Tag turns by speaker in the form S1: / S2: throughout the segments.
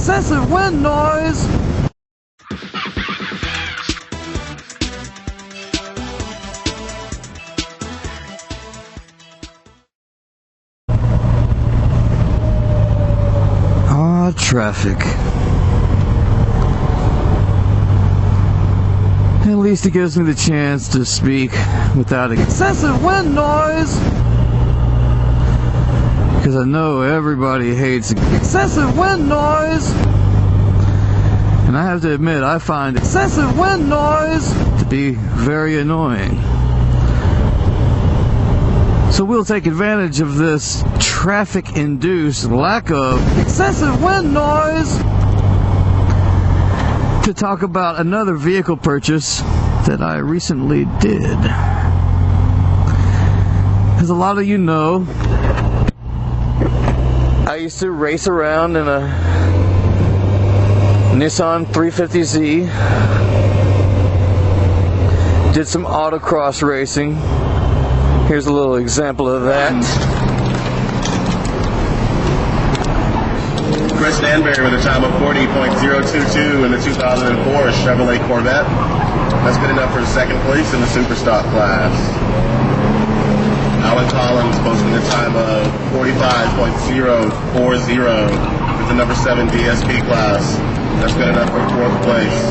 S1: excessive wind noise. Traffic. At least it gives me the chance to speak without excessive wind noise, because I know everybody hates excessive wind noise, and I have to admit I find excessive wind noise to be very annoying. So we'll take advantage of this traffic-induced lack of excessive wind noise to talk about another vehicle purchase that I recently did. As a lot of you know, I used to race around in a Nissan 350Z. Did some autocross racing. Here's a little example of that.
S2: Chris Danbury with a time of 40.022 in the 2004 Chevrolet Corvette. That's good enough for second place in the Superstock class. Alan Collins posting a time of 45.040 with the number 7 DSP class. That's good enough for fourth place.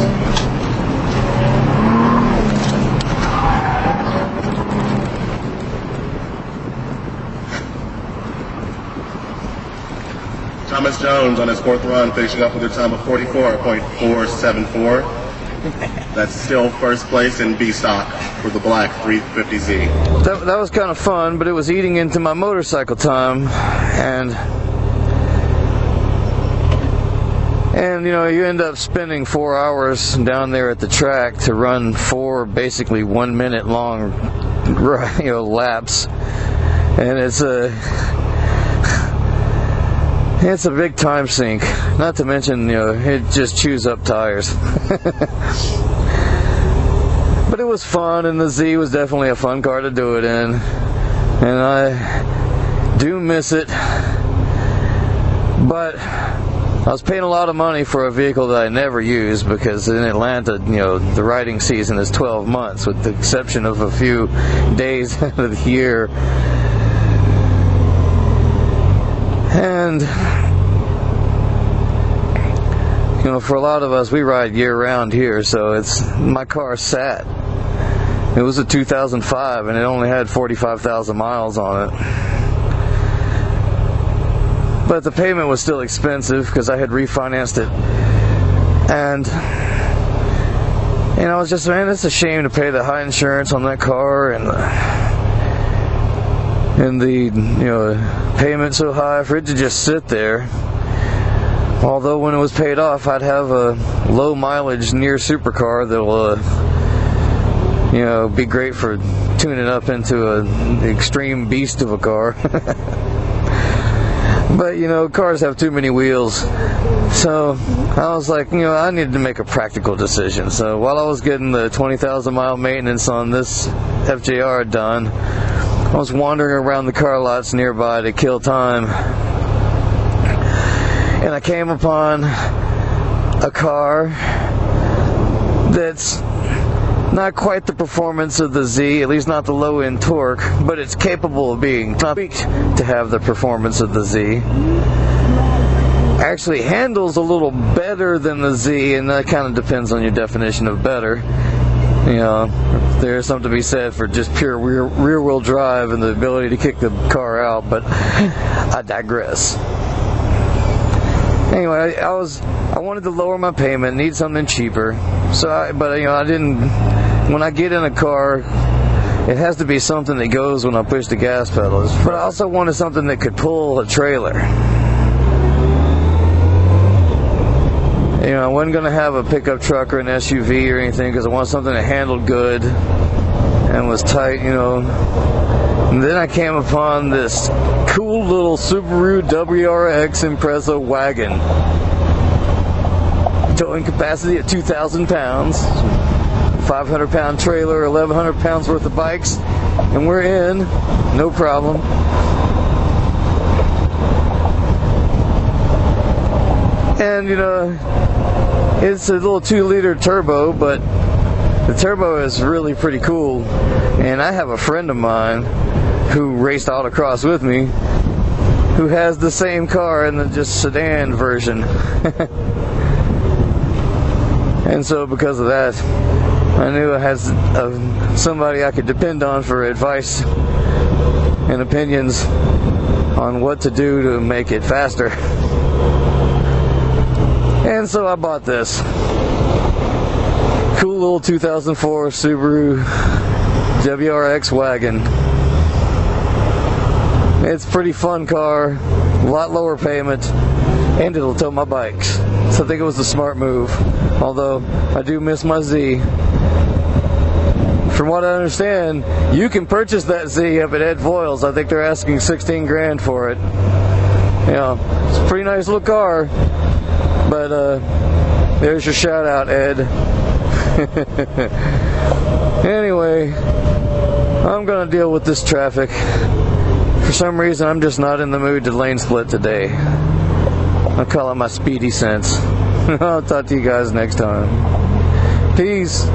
S2: Thomas Jones on his fourth run, finishing up with a time of 44.474. That's still first place in B stock for the black 350Z.
S1: That was kind of fun, but it was eating into my motorcycle time, and you know, you end up spending 4 hours down there at the track to run 4 basically 1 minute long laps, and it's a big time sink. Not to mention, it just chews up tires. But it was fun, and the Z was definitely a fun car to do it in. And I do miss it. But I was paying a lot of money for a vehicle that I never use, because in Atlanta, the riding season is 12 months, with the exception of a few days out of the year. And for a lot of us, we ride year-round here, so my car sat. It was a 2005, and it only had 45,000 miles on it. But the payment was still expensive because I had refinanced it, and I was just, man, it's a shame to pay the high insurance on that car, and the payment so high for it to just sit there. Although when it was paid off, I'd have a low mileage near supercar that'll be great for tuning up into an extreme beast of a car. But cars have too many wheels, so I was like, I needed to make a practical decision. So while I was getting the 20,000 mile maintenance on this FJR done, I was wandering around the car lots nearby to kill time, and I came upon a car that's not quite the performance of the Z, at least not the low-end torque, but it's capable of being tweaked to have the performance of the Z. Actually handles a little better than the Z, and that kind of depends on your definition of better. There's something to be said for just pure rear-wheel drive and the ability to kick the car out, but I digress. Anyway, I wanted to lower my payment, need something cheaper. I didn't. When I get in a car, it has to be something that goes when I push the gas pedals. But I also wanted something that could pull a trailer. I wasn't going to have a pickup truck or an SUV or anything, because I wanted something that handled good and was tight, And then I came upon this cool little Subaru WRX Impreza wagon. Towing capacity of 2,000 pounds, 500-pound trailer, 1,100 pounds worth of bikes, and we're in, no problem. And you know, it's a little 2-liter turbo, but the turbo is really pretty cool. And I have a friend of mine who raced autocross with me who has the same car in the just sedan version. And so because of that, I knew I had somebody I could depend on for advice and opinions on what to do to make it faster. And so I bought this cool little 2004 Subaru WRX wagon. It's a pretty fun car, a lot lower payment, and it'll tow my bikes. So I think it was a smart move, although I do miss my Z. From what I understand, you can purchase that Z up at Ed Voiles. I think they're asking 16 grand for it. You know, it's a pretty nice little car, but there's your shout out, Ed. Anyway, I'm gonna deal with this traffic. For some reason, I'm just not in the mood to lane split today. I'll call it my speedy sense. I'll talk to you guys next time. Peace.